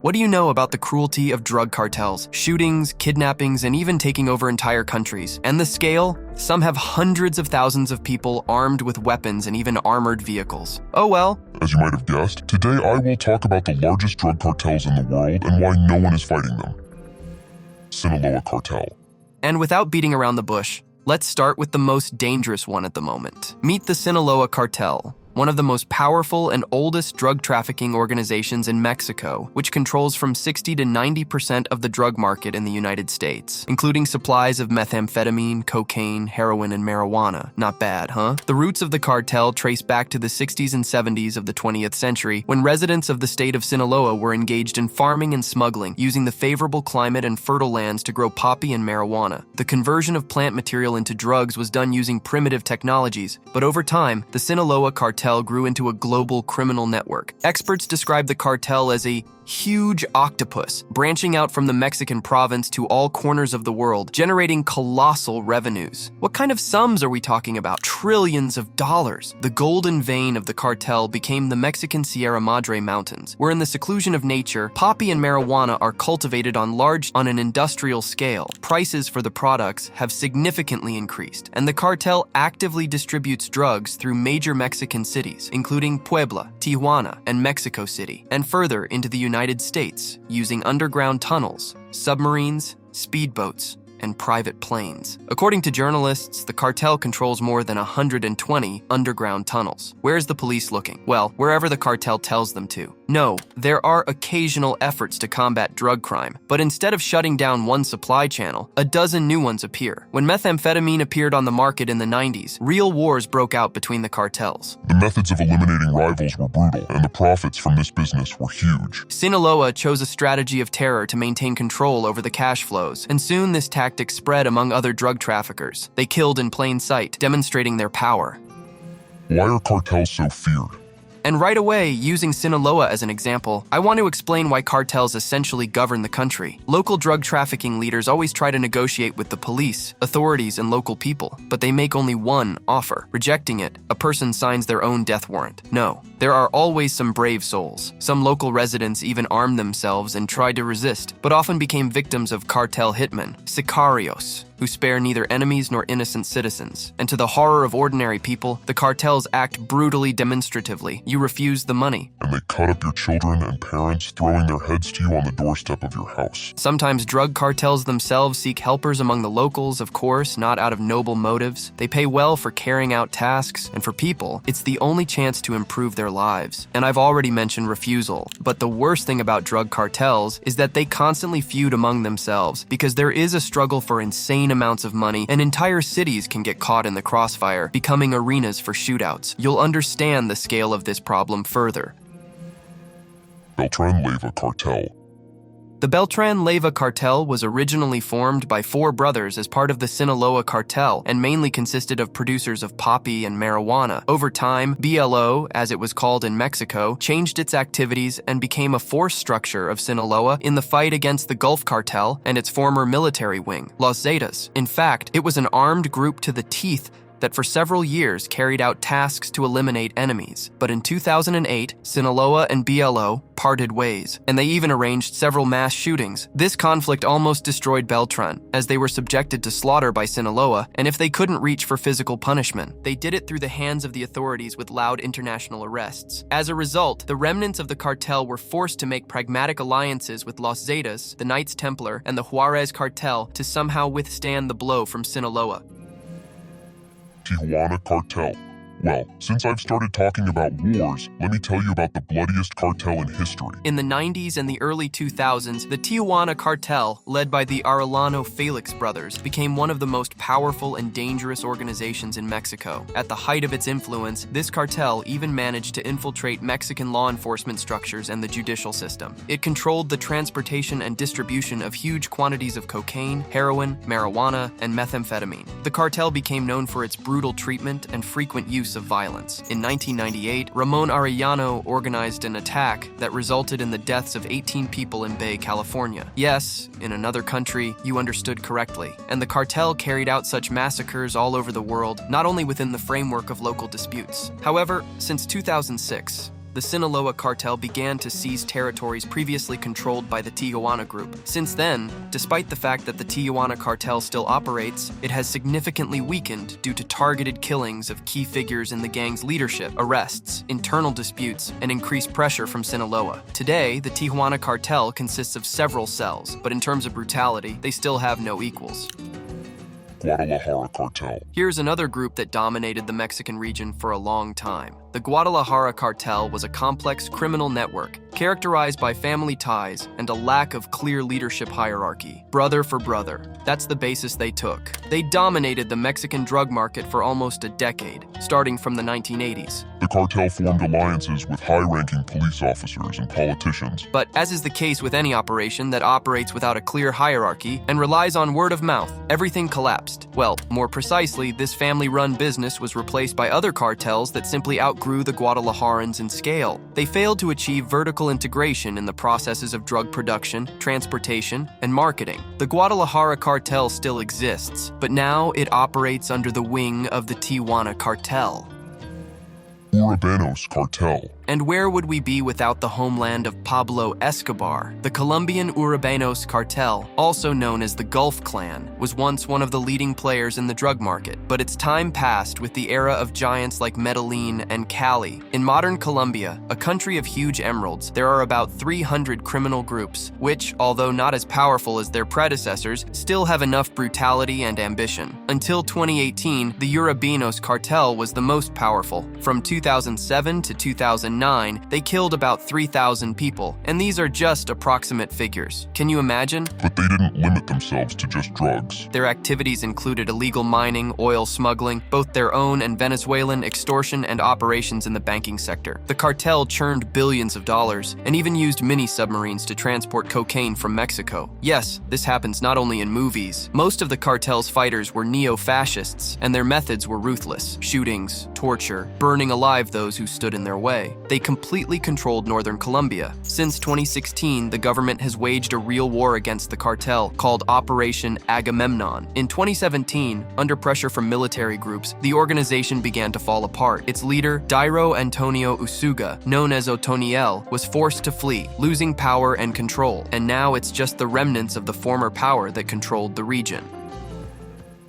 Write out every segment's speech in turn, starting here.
What do you know about the cruelty of drug cartels, shootings, kidnappings, and even taking over entire countries? And the scale? Some have hundreds of thousands of people armed with weapons and even armored vehicles. Oh well. As you might have guessed, today I will talk about the largest drug cartels in the world and why no one is fighting them. Sinaloa Cartel. And without beating around the bush, let's start with the most dangerous one at the moment. Meet the Sinaloa Cartel, one of the most powerful and oldest drug trafficking organizations in Mexico, which controls from 60 to 90% of the drug market in the United States, including supplies of methamphetamine, cocaine, heroin, and marijuana. Not bad, huh? The roots of the cartel trace back to the 60s and 70s of the 20th century, when residents of the state of Sinaloa were engaged in farming and smuggling, using the favorable climate and fertile lands to grow poppy and marijuana. The conversion of plant material into drugs was done using primitive technologies, but over time, the Sinaloa Cartel grew into a global criminal network. Experts describe the cartel as a huge octopus, branching out from the Mexican province to all corners of the world, generating colossal revenues. What kind of sums are we talking about? Trillions of dollars. The golden vein of the cartel became the Mexican Sierra Madre Mountains, where in the seclusion of nature, poppy and marijuana are cultivated on an industrial scale. Prices for the products have significantly increased, and the cartel actively distributes drugs through major Mexican cities, including Puebla, Tijuana, and Mexico City, and further into the United States using underground tunnels, submarines, speedboats, and private planes. According to journalists, the cartel controls more than 120 underground tunnels. Where's the police looking? Well, wherever the cartel tells them to. No, there are occasional efforts to combat drug crime, but instead of shutting down one supply channel, a dozen new ones appear. When methamphetamine appeared on the market in the 90s, real wars broke out between the cartels. The methods of eliminating rivals were brutal, and the profits from this business were huge. Sinaloa chose a strategy of terror to maintain control over the cash flows, and soon this tactic spread among other drug traffickers. They killed in plain sight, demonstrating their power. Why are cartels so feared? And right away, using Sinaloa as an example, I want to explain why cartels essentially govern the country. Local drug trafficking leaders always try to negotiate with the police, authorities, and local people, but they make only one offer. Rejecting it, a person signs their own death warrant. No, there are always some brave souls. Some local residents even armed themselves and tried to resist, but often became victims of cartel hitmen, sicarios, who spare neither enemies nor innocent citizens. And to the horror of ordinary people, the cartels act brutally demonstratively. You refuse the money, and they cut up your children and parents, throwing their heads to you on the doorstep of your house. Sometimes drug cartels themselves seek helpers among the locals, of course, not out of noble motives. They pay well for carrying out tasks, and for people, it's the only chance to improve their lives. And I've already mentioned refusal, but the worst thing about drug cartels is that they constantly feud among themselves, because there is a struggle for insane amounts of money, and entire cities can get caught in the crossfire, becoming arenas for shootouts. You'll understand the scale of this problem further. Beltran Leyva Cartel. The Beltran Leyva Cartel was originally formed by four brothers as part of the Sinaloa Cartel and mainly consisted of producers of poppy and marijuana. Over time, BLO, as it was called in Mexico, changed its activities and became a force structure of Sinaloa in the fight against the Gulf Cartel and its former military wing, Los Zetas. In fact, it was an armed group to the teeth that for several years carried out tasks to eliminate enemies. But in 2008, Sinaloa and BLO parted ways, and they even arranged several mass shootings. This conflict almost destroyed Beltran, as they were subjected to slaughter by Sinaloa, and if they couldn't reach for physical punishment, they did it through the hands of the authorities with loud international arrests. As a result, the remnants of the cartel were forced to make pragmatic alliances with Los Zetas, the Knights Templar, and the Juarez Cartel to somehow withstand the blow from Sinaloa. Tijuana Cartel. Well, since I've started talking about wars, let me tell you about the bloodiest cartel in history. In the 90s and the early 2000s, the Tijuana Cartel, led by the Arellano Felix brothers, became one of the most powerful and dangerous organizations in Mexico. At the height of its influence, this cartel even managed to infiltrate Mexican law enforcement structures and the judicial system. It controlled the transportation and distribution of huge quantities of cocaine, heroin, marijuana, and methamphetamine. The cartel became known for its brutal treatment and frequent use of violence. In 1998, Ramon Arellano organized an attack that resulted in the deaths of 18 people in Bay, California. Yes, in another country, you understood correctly. And the cartel carried out such massacres all over the world, not only within the framework of local disputes. However, since 2006, the Sinaloa Cartel began to seize territories previously controlled by the Tijuana group. Since then, despite the fact that the Tijuana Cartel still operates, it has significantly weakened due to targeted killings of key figures in the gang's leadership, arrests, internal disputes, and increased pressure from Sinaloa. Today, the Tijuana Cartel consists of several cells, but in terms of brutality, they still have no equals. Guadalajara Cartel. Here's another group that dominated the Mexican region for a long time. The Guadalajara Cartel was a complex criminal network characterized by family ties and a lack of clear leadership hierarchy. Brother for brother, that's the basis they took. They dominated the Mexican drug market for almost a decade, starting from the 1980s. The cartel formed alliances with high-ranking police officers and politicians. But as is the case with any operation that operates without a clear hierarchy and relies on word of mouth, everything collapsed. Well, more precisely, this family-run business was replaced by other cartels that simply outgrew the Guadalajarans in scale. They failed to achieve vertical integration in the processes of drug production, transportation, and marketing. The Guadalajara Cartel still exists, but now it operates under the wing of the Tijuana Cartel. Urabenos Cartel. And where would we be without the homeland of Pablo Escobar? The Colombian Urabenos Cartel, also known as the Gulf Clan, was once one of the leading players in the drug market, but its time passed with the era of giants like Medellin and Cali. In modern Colombia, a country of huge emeralds, there are about 300 criminal groups, which, although not as powerful as their predecessors, still have enough brutality and ambition. Until 2018, the Urabenos Cartel was the most powerful. From 2007 to 2009, they killed about 3,000 people, and these are just approximate figures. Can you imagine? But they didn't limit themselves to just drugs. Their activities included illegal mining, oil smuggling, both their own and Venezuelan extortion and operations in the banking sector. The cartel churned billions of dollars and even used mini-submarines to transport cocaine from Mexico. Yes, this happens not only in movies. Most of the cartel's fighters were neo-fascists, and their methods were ruthless: shootings, torture, burning alive those who stood in their way. They completely controlled northern Colombia. Since 2016, the government has waged a real war against the cartel called Operation Agamemnon. In 2017, under pressure from military groups, the organization began to fall apart. Its leader, Dairo Antonio Usuga, known as Otoniel, was forced to flee, losing power and control, and now it's just the remnants of the former power that controlled the region.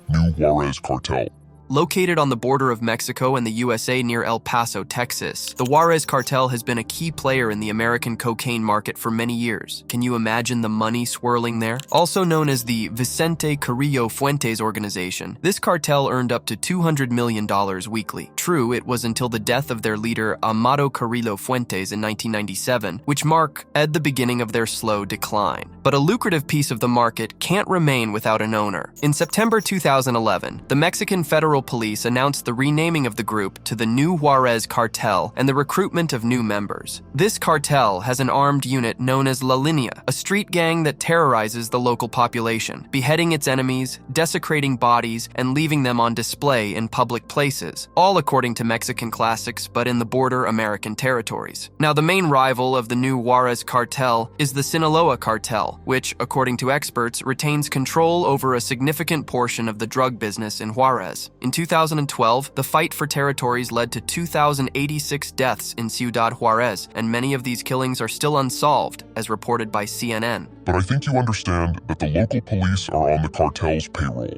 New Juarez Cartel. Located on the border of Mexico and the USA near El Paso, Texas, the Juarez Cartel has been a key player in the American cocaine market for many years. Can you imagine the money swirling there? Also known as the Vicente Carrillo Fuentes organization, this cartel earned up to $200 million weekly. True, it was until the death of their leader, Amado Carrillo Fuentes, in 1997, which marked the beginning of their slow decline. But a lucrative piece of the market can't remain without an owner. In September 2011, the Mexican Federal Police announced the renaming of the group to the New Juarez Cartel and the recruitment of new members. This cartel has an armed unit known as La Linea, a street gang that terrorizes the local population, beheading its enemies, desecrating bodies, and leaving them on display in public places, all according to Mexican classics but in the border American territories. Now, the main rival of the New Juarez Cartel is the Sinaloa Cartel, which, according to experts, retains control over a significant portion of the drug business in Juarez. In 2012, the fight for territories led to 2,086 deaths in Ciudad Juarez, and many of these killings are still unsolved, as reported by CNN. But I think you understand that the local police are on the cartel's payroll.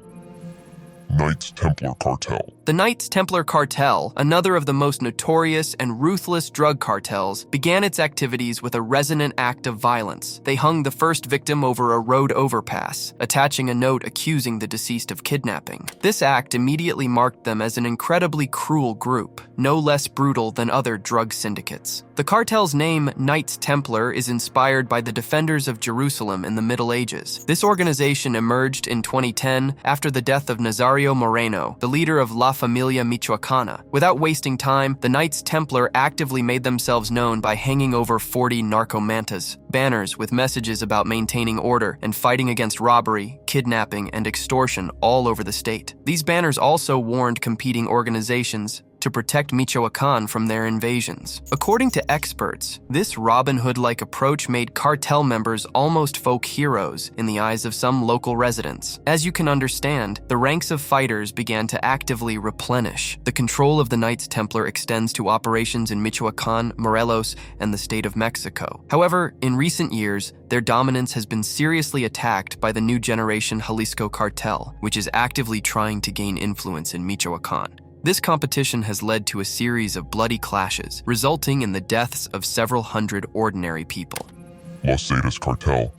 Knights Templar Cartel. The Knights Templar Cartel, another of the most notorious and ruthless drug cartels, began its activities with a resonant act of violence. They hung the first victim over a road overpass, attaching a note accusing the deceased of kidnapping. This act immediately marked them as an incredibly cruel group, no less brutal than other drug syndicates. The cartel's name, Knights Templar, is inspired by the defenders of Jerusalem in the Middle Ages. This organization emerged in 2010 after the death of Nazario Moreno, the leader of La Familia Michoacana. Without wasting time, the Knights Templar actively made themselves known by hanging over 40 narcomantas, banners with messages about maintaining order and fighting against robbery, kidnapping, and extortion all over the state. These banners also warned competing organizations to protect Michoacan from their invasions. According to experts, this Robin Hood-like approach made cartel members almost folk heroes in the eyes of some local residents. As you can understand, the ranks of fighters began to actively replenish. The control of the Knights Templar extends to operations in Michoacan, Morelos, and the state of Mexico. However, in recent years, their dominance has been seriously attacked by the new generation Jalisco Cartel, which is actively trying to gain influence in Michoacan. This competition has led to a series of bloody clashes, resulting in the deaths of several hundred ordinary people. Los Zetas Cartel.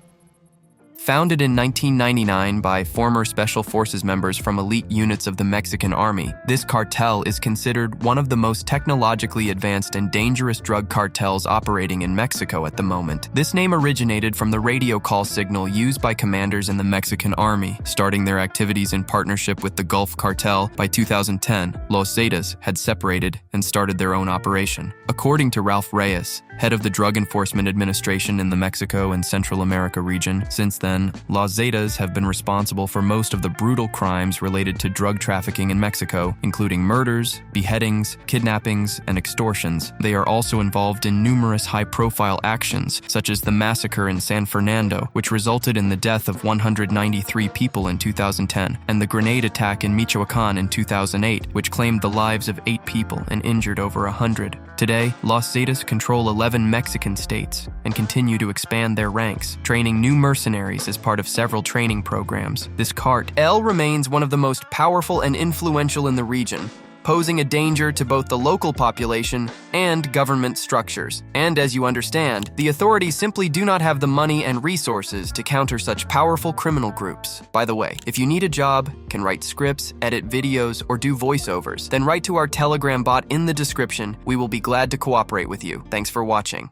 Founded in 1999 by former Special Forces members from elite units of the Mexican Army, this cartel is considered one of the most technologically advanced and dangerous drug cartels operating in Mexico at the moment. This name originated from the radio call signal used by commanders in the Mexican Army. Starting their activities in partnership with the Gulf Cartel, by 2010, Los Zetas had separated and started their own operation. According to Ralph Reyes, head of the Drug Enforcement Administration in the Mexico and Central America region, since then, Los Zetas have been responsible for most of the brutal crimes related to drug trafficking in Mexico, including murders, beheadings, kidnappings, and extortions. They are also involved in numerous high-profile actions, such as the massacre in San Fernando, which resulted in the death of 193 people in 2010, and the grenade attack in Michoacan in 2008, which claimed the lives of 8 people and injured over 100. Today, Los Zetas control 11 Mexican states and continue to expand their ranks, training new mercenaries as part of several training programs. This cartel remains one of the most powerful and influential in the region, posing a danger to both the local population and government structures. And as you understand, the authorities simply do not have the money and resources to counter such powerful criminal groups. By the way, if you need a job, can write scripts, edit videos, or do voiceovers, then write to our Telegram bot in the description. We will be glad to cooperate with you. Thanks for watching.